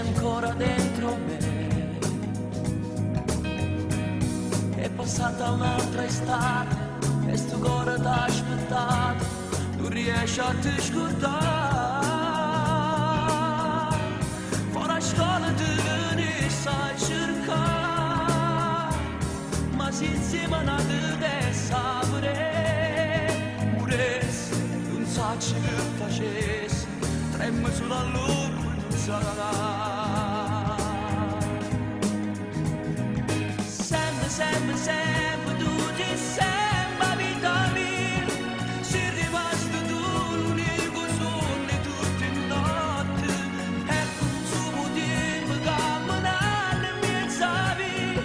ancora dentro me. È passata un'altra estate e sto cuore t'ha aspettato, non riesci a te scordare. Fuori a scuola ti venissi a cercare, ma se insieme non te sapere, moresi, non sacci che facessi, tremmi sulla luna, non sarà. Sempre, sempre, tu ti sembra vita mia, sei rimasto tu l'unico sole tutte le notti, e consumo tempo camminare in mezzo a via,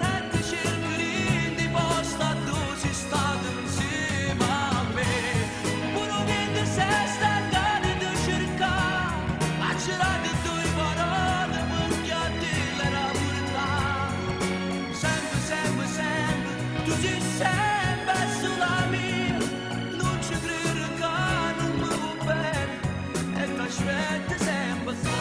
e ti cerco di posta dove sei stato insieme a me. Pure che sei stancato di cercare, ma c'era di tue parole perché a te l'era portata. Tu sei sempre sulla mia, non ci credo che non mi va bene, e ti aspetto sempre qua.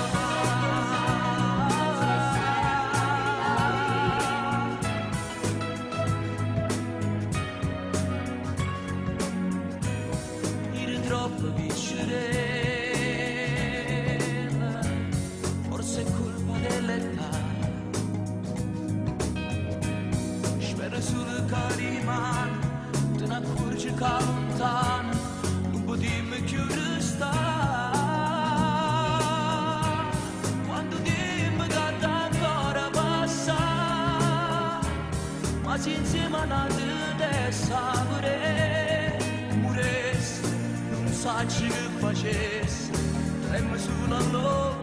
Eri troppo piccerella, forse è colpa dell'età. Spero solo che rimane, te ne accorgi che lontano, non potremmo più restare. Quando dimmi che ti ancora passa, ma se insieme a noi te sapere, moresi, non sai che facessi, tremmi sulla loro.